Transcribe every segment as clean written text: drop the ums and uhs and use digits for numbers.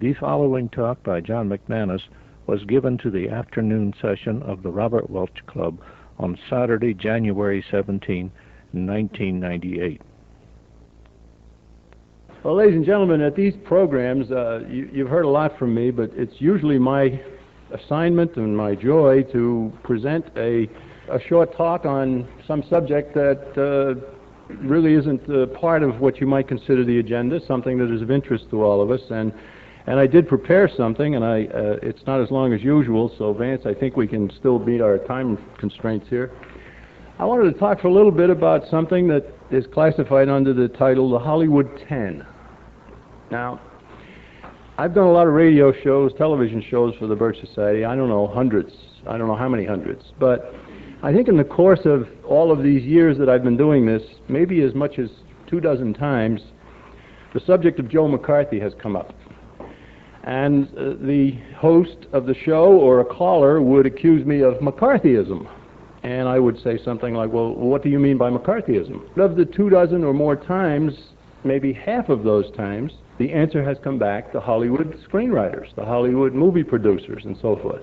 The following talk by John McManus was given to the afternoon session of the Robert Welch Club on Saturday, January 17, 1998. Well, ladies and gentlemen, at these programs, you've heard a lot from me, but it's usually my assignment and my joy to present a short talk on some subject that really isn't part of what you might consider the agenda, something that is of interest to all of us. And I did prepare something, and it's not as long as usual, so Vance, I think we can still meet our time constraints here. I wanted to talk for a little bit about something that is classified under the title The Hollywood 10. Now, I've done a lot of radio shows, television shows for the Birch Society. I don't know, hundreds. I don't know how many hundreds. But I think in the course of all of these years that I've been doing this, maybe as much as 24 times, the subject of Joe McCarthy has come up. And the host of the show or a caller would accuse me of McCarthyism. And I would say something like, well, what do you mean by McCarthyism? Of the 24 or more times, maybe half of those times, the answer has come back to Hollywood screenwriters, the Hollywood movie producers, and so forth.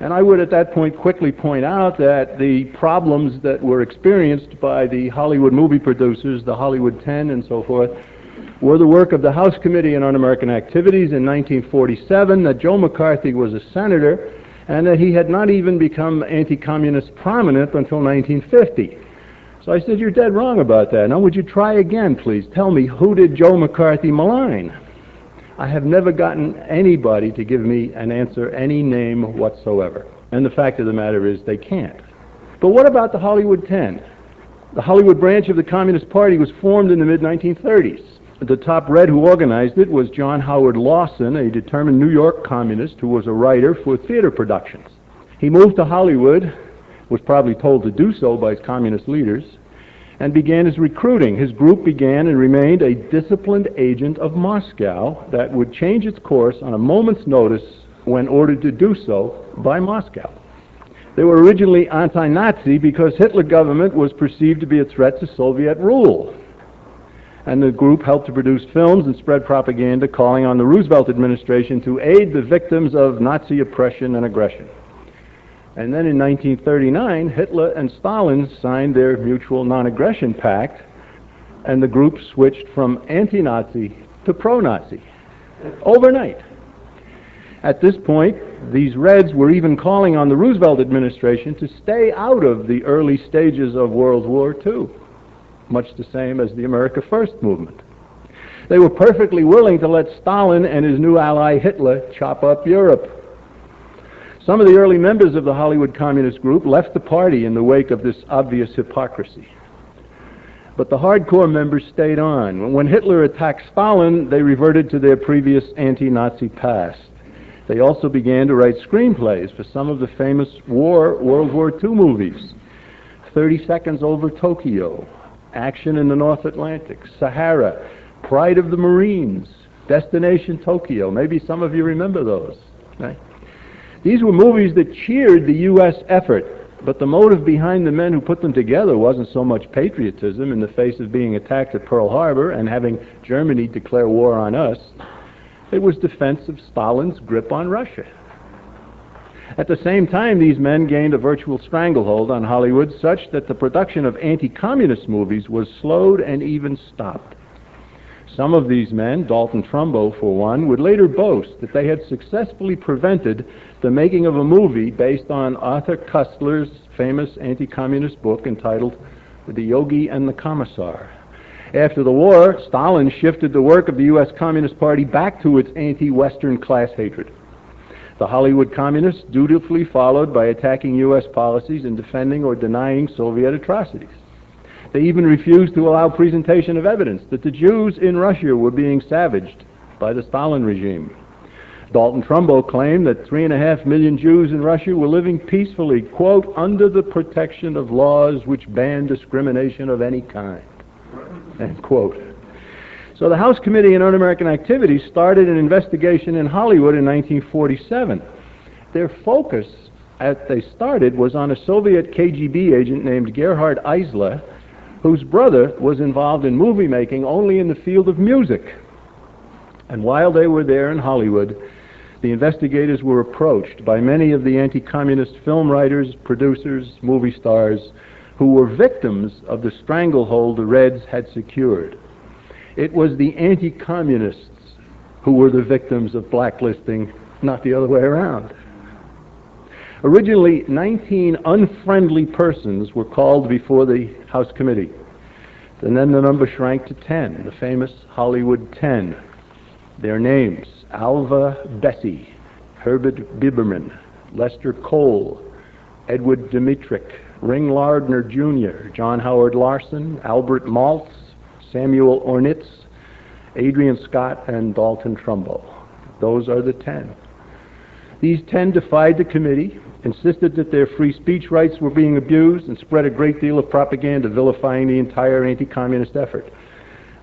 And I would at that point quickly point out that the problems that were experienced by the Hollywood movie producers, the Hollywood 10 and so forth, were the work of the House Committee on Un-American Activities in 1947, that Joe McCarthy was a senator, and that he had not even become anti-communist prominent until 1950. So I said, you're dead wrong about that. Now, would you try again, please? Tell me, who did Joe McCarthy malign? I have never gotten anybody to give me an answer, any name whatsoever. And the fact of the matter is they can't. But what about the Hollywood 10? The Hollywood branch of the Communist Party was formed in the mid-1930s. The top red who organized it was John Howard Lawson, a determined New York communist who was a writer for theater productions. He moved to Hollywood, was probably told to do so by his communist leaders, and began his recruiting. His group began and remained a disciplined agent of Moscow that would change its course on a moment's notice when ordered to do so by Moscow. They were originally anti-Nazi because Hitler government was perceived to be a threat to Soviet rule. And the group helped to produce films and spread propaganda calling on the Roosevelt administration to aid the victims of Nazi oppression and aggression. And then in 1939, Hitler and Stalin signed their mutual non-aggression pact, and the group switched from anti-Nazi to pro-Nazi overnight. At this point, these Reds were even calling on the Roosevelt administration to stay out of the early stages of World War II, much the same as the America First movement. They were perfectly willing to let Stalin and his new ally Hitler chop up Europe. Some of the early members of the Hollywood Communist Group left the party in the wake of this obvious hypocrisy. But the hardcore members stayed on. When Hitler attacked Stalin, they reverted to their previous anti-Nazi past. They also began to write screenplays for some of the famous World War II movies. 30 Seconds Over Tokyo, Action in the North Atlantic, Sahara, Pride of the Marines, Destination Tokyo. Maybe some of you remember those. Right? These were movies that cheered the U.S. effort, but the motive behind the men who put them together wasn't so much patriotism in the face of being attacked at Pearl Harbor and having Germany declare war on us. It was defense of Stalin's grip on Russia. At the same time, these men gained a virtual stranglehold on Hollywood such that the production of anti-communist movies was slowed and even stopped. Some of these men, Dalton Trumbo for one, would later boast that they had successfully prevented the making of a movie based on Arthur Koestler's famous anti-communist book entitled The Yogi and the Commissar. After the war, Stalin shifted the work of the U.S. Communist Party back to its anti-Western class hatred. The Hollywood communists dutifully followed by attacking U.S. policies and defending or denying Soviet atrocities. They even refused to allow presentation of evidence that the Jews in Russia were being savaged by the Stalin regime. Dalton Trumbo claimed that 3.5 million Jews in Russia were living peacefully, quote, under the protection of laws which ban discrimination of any kind, end quote. So the House Committee on Un-American Activities started an investigation in Hollywood in 1947. Their focus, as they started, was on a Soviet KGB agent named Gerhard Eisler, whose brother was involved in movie making only in the field of music. And while they were there in Hollywood, the investigators were approached by many of the anti-communist film writers, producers, movie stars, who were victims of the stranglehold the Reds had secured. It was the anti-communists who were the victims of blacklisting, not the other way around. Originally, 19 unfriendly persons were called before the House Committee. And then the number shrank to 10, the famous Hollywood 10. Their names: Alva Bessie, Herbert Biberman, Lester Cole, Edward Dmytryk, Ring Lardner Jr., John Howard Larson, Albert Maltz, Samuel Ornitz, Adrian Scott, and Dalton Trumbo. Those are the 10. These 10 defied the committee, insisted that their free speech rights were being abused, and spread a great deal of propaganda vilifying the entire anti-communist effort.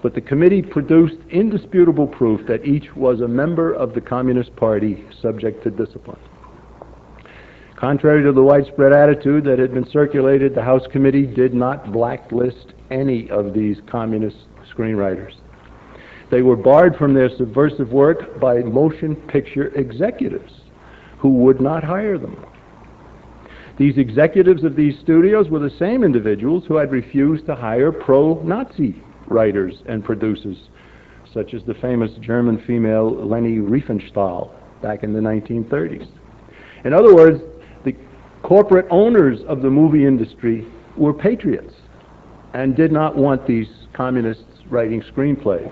But the committee produced indisputable proof that each was a member of the Communist Party subject to discipline. Contrary to the widespread attitude that had been circulated, the House Committee did not blacklist any of these communist screenwriters. They were barred from their subversive work by motion picture executives who would not hire them. These executives of these studios were the same individuals who had refused to hire pro-Nazi writers and producers, such as the famous German female Leni Riefenstahl back in the 1930s. In other words, the corporate owners of the movie industry were patriots and did not want these communists writing scores.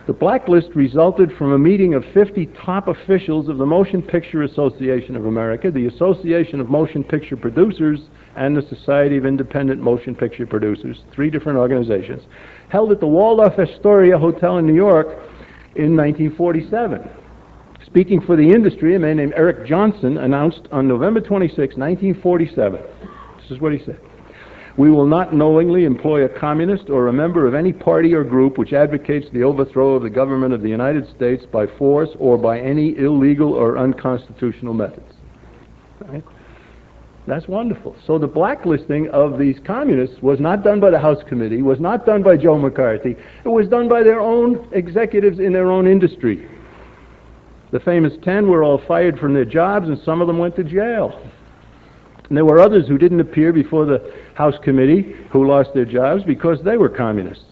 The blacklist resulted from a meeting of 50 top officials of the Motion Picture Association of America, the Association of Motion Picture Producers, and the Society of Independent Motion Picture Producers, 3 different organizations, held at the Waldorf Astoria Hotel in New York in 1947. Speaking for the industry, a man named Eric Johnson announced on November 26, 1947, this is what he said: "We will not knowingly employ a communist or a member of any party or group which advocates the overthrow of the government of the United States by force or by any illegal or unconstitutional methods." Right? That's wonderful. So the blacklisting of these communists was not done by the House Committee, was not done by Joe McCarthy. It was done by their own executives in their own industry. The famous 10 were all fired from their jobs, and some of them went to jail. And there were others who didn't appear before the House Committee who lost their jobs because they were communists.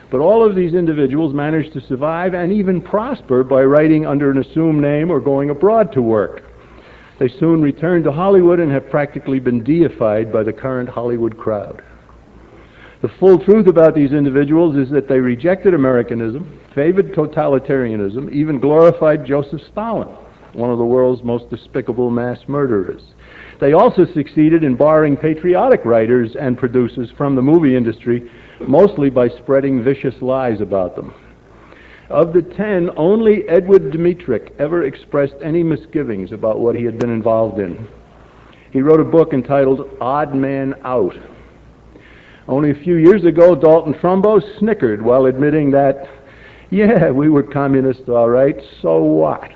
But all of these individuals managed to survive and even prosper by writing under an assumed name or going abroad to work. They soon returned to Hollywood and have practically been deified by the current Hollywood crowd. The full truth about these individuals is that they rejected Americanism, favored totalitarianism, even glorified Joseph Stalin, one of the world's most despicable mass murderers. They also succeeded in barring patriotic writers and producers from the movie industry, mostly by spreading vicious lies about them. Of the 10, only Edward Dmytryk ever expressed any misgivings about what he had been involved in. He wrote a book entitled Odd Man Out. Only a few years ago, Dalton Trumbo snickered while admitting that, yeah, we were communists all right, so what?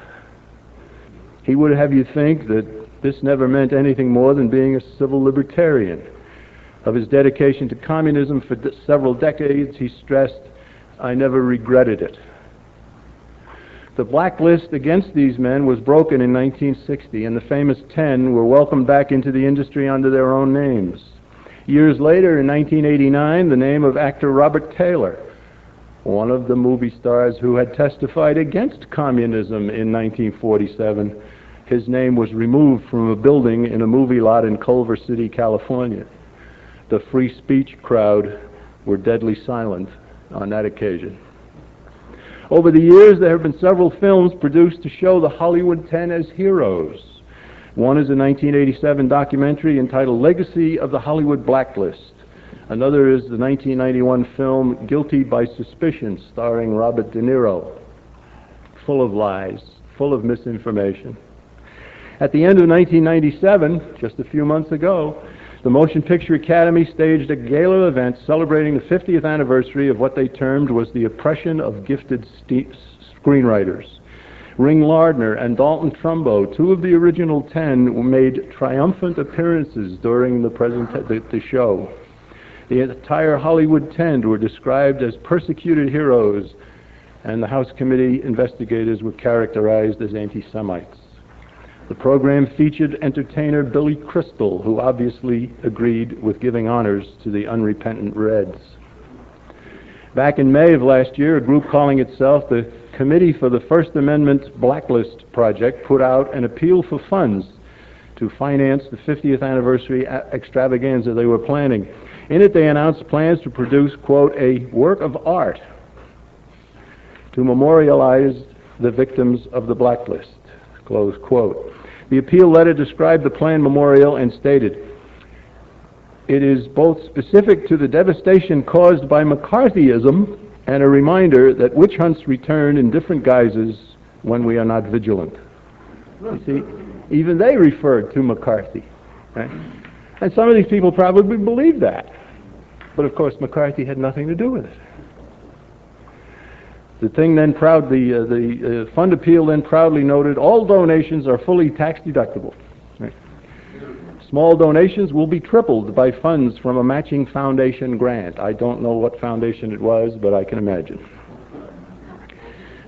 He would have you think that this never meant anything more than being a civil libertarian. Of his dedication to communism for several decades, he stressed, "I never regretted it." The blacklist against these men was broken in 1960, and the famous 10 were welcomed back into the industry under their own names. Years later, in 1989, the name of actor Robert Taylor, one of the movie stars who had testified against communism in 1947, his name was removed from a building in a movie lot in Culver City, California. The free speech crowd were deadly silent on that occasion. Over the years, there have been several films produced to show the Hollywood 10 as heroes. One is a 1987 documentary entitled Legacy of the Hollywood Blacklist. Another is the 1991 film Guilty by Suspicion, starring Robert De Niro. Full of lies, full of misinformation. At the end of 1997, just a few months ago, the Motion Picture Academy staged a gala event celebrating the 50th anniversary of what they termed was the oppression of gifted screenwriters. Ring Lardner and Dalton Trumbo, 2 of the original 10, made triumphant appearances during the show. The entire Hollywood 10 were described as persecuted heroes, and the House Committee investigators were characterized as anti-Semites. The program featured entertainer Billy Crystal, who obviously agreed with giving honors to the unrepentant Reds. Back in May of last year, a group calling itself the Committee for the First Amendment Blacklist Project put out an appeal for funds to finance the 50th anniversary extravaganza they were planning. In it, they announced plans to produce, quote, a work of art to memorialize the victims of the blacklist, close quote. The appeal letter described the planned memorial and stated, it is both specific to the devastation caused by McCarthyism and a reminder that witch hunts return in different guises when we are not vigilant. You see, even they referred to McCarthy. Right? And some of these people probably believe that. But of course, McCarthy had nothing to do with it. The fund appeal then proudly noted, all donations are fully tax deductible. Right? Small donations will be tripled by funds from a matching foundation grant. I don't know what foundation it was, but I can imagine.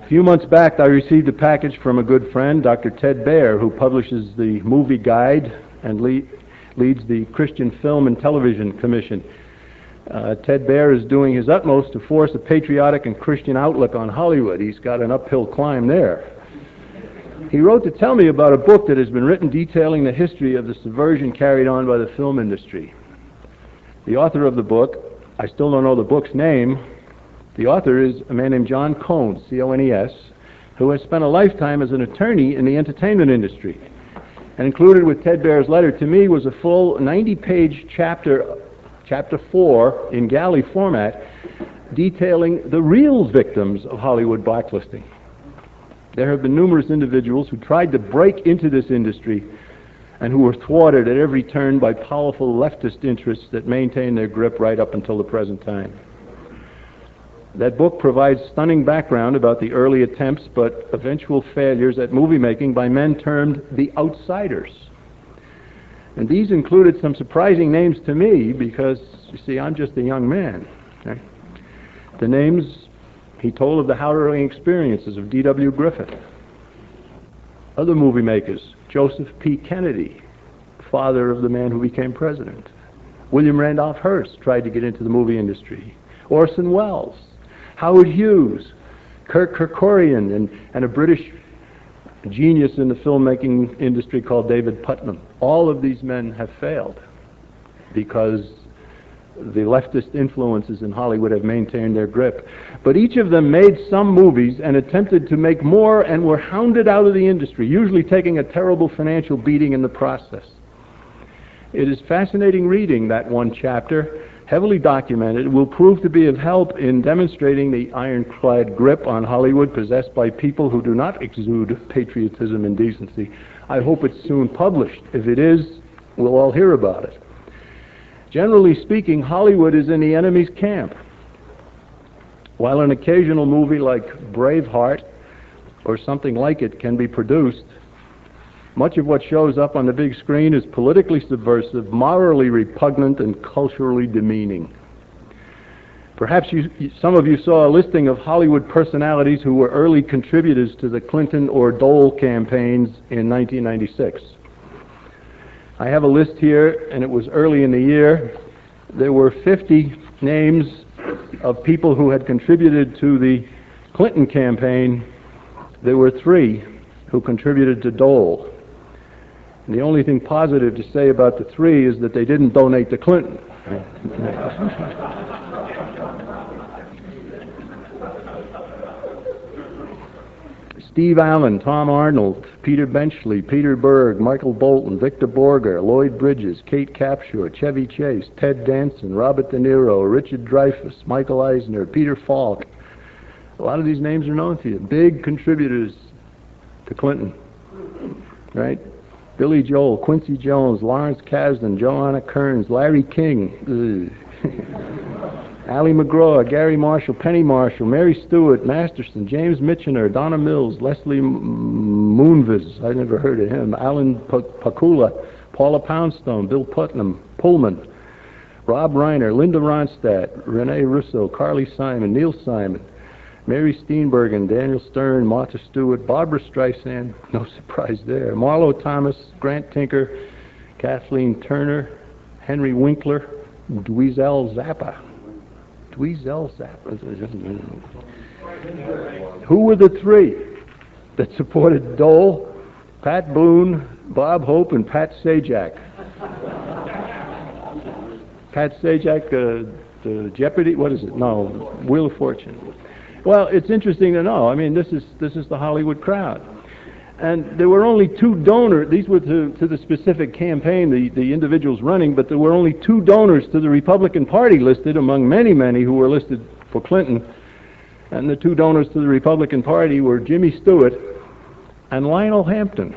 A few months back, I received a package from a good friend, Dr. Ted Baer, who publishes the Movie Guide and leads the Christian Film and Television Commission. Ted Baer is doing his utmost to force a patriotic and Christian outlook on Hollywood. He's got an uphill climb there. He wrote to tell me about a book that has been written detailing the history of the subversion carried on by the film industry. The author of the book, I still don't know the book's name, the author is a man named John Cohn, C-O-N-E-S, who has spent a lifetime as an attorney in the entertainment industry. And included with Ted Baer's letter to me was a full 90-page chapter 4 in galley format, detailing the real victims of Hollywood blacklisting. There have been numerous individuals who tried to break into this industry and who were thwarted at every turn by powerful leftist interests that maintain their grip right up until the present time. That book provides stunning background about the early attempts but eventual failures at movie making by men termed the outsiders. And these included some surprising names to me because, you see, I'm just a young man. Okay? The names, he told of the harrowing experiences of D.W. Griffith. Other movie makers, Joseph P. Kennedy, father of the man who became president. William Randolph Hearst tried to get into the movie industry. Orson Welles, Howard Hughes, Kirk Kerkorian, and a British genius in the filmmaking industry called David Putnam. All of these men have failed because the leftist influences in Hollywood have maintained their grip. But each of them made some movies and attempted to make more and were hounded out of the industry, usually taking a terrible financial beating in the process. It is fascinating reading that one chapter, heavily documented. It will prove to be of help in demonstrating the ironclad grip on Hollywood possessed by people who do not exude patriotism and decency. I hope it's soon published. If it is, we'll all hear about it. Generally speaking, Hollywood is in the enemy's camp. While an occasional movie like Braveheart or something like it can be produced, much of what shows up on the big screen is politically subversive, morally repugnant, and culturally demeaning. Perhaps some of you saw a listing of Hollywood personalities who were early contributors to the Clinton or Dole campaigns in 1996. I have a list here, and it was early in the year. There were 50 names of people who had contributed to the Clinton campaign. There were 3 who contributed to Dole. And the only thing positive to say about the 3 is that they didn't donate to Clinton. Steve Allen, Tom Arnold, Peter Benchley, Peter Berg, Michael Bolton, Victor Borger, Lloyd Bridges, Kate Capshaw, Chevy Chase, Ted Danson, Robert De Niro, Richard Dreyfuss, Michael Eisner, Peter Falk. A lot of these names are known to you. Big contributors to Clinton, right? Billy Joel, Quincy Jones, Lawrence Kasdan, Joanna Kearns, Larry King, Ali McGraw, Gary Marshall, Penny Marshall, Mary Stewart, Masterson, James Michener, Donna Mills, Leslie Moonves, I never heard of him, Alan Pakula, Paula Poundstone, Bill Pullman, Rob Reiner, Linda Ronstadt, Renee Russo, Carly Simon, Neil Simon, Mary Steenbergen, Daniel Stern, Martha Stewart, Barbara Streisand, no surprise there, Marlo Thomas, Grant Tinker, Kathleen Turner, Henry Winkler, Dweezil Zappa. Dweezil Zappa. Who were the three that supported Dole? Pat Boone, Bob Hope, and Pat Sajak. Pat Sajak, the Jeopardy, what is it? No, Wheel of Fortune. Well, it's interesting to know. I mean, this is the Hollywood crowd. And there were only two donors. These were to the specific campaign, the individuals running, but there were only two donors to the Republican Party listed among many, many who were listed for Clinton. And the two donors to the Republican Party were Jimmy Stewart and Lionel Hampton,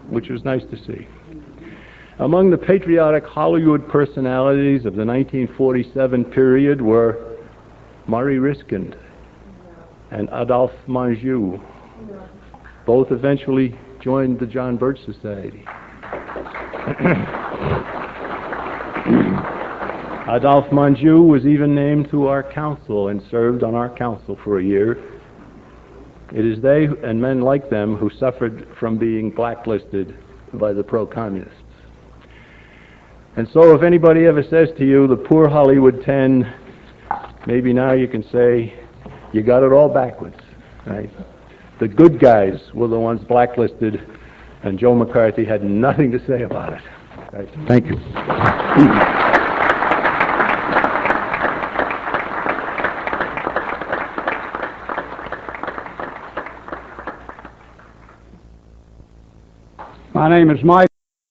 which was nice to see. Among the patriotic Hollywood personalities of the 1947 period were Murray Riskind and Adolphe Menjou. Both eventually joined the John Birch Society. Adolphe Menjou was even named to our council and served on our council for a year. It is they and men like them who suffered from being blacklisted by the pro-communists. And so if anybody ever says to you, the poor Hollywood 10, maybe now you can say, you got it all backwards, right? The good guys were the ones blacklisted, and Joe McCarthy had nothing to say about it. Right? Thank you. My name is Mike.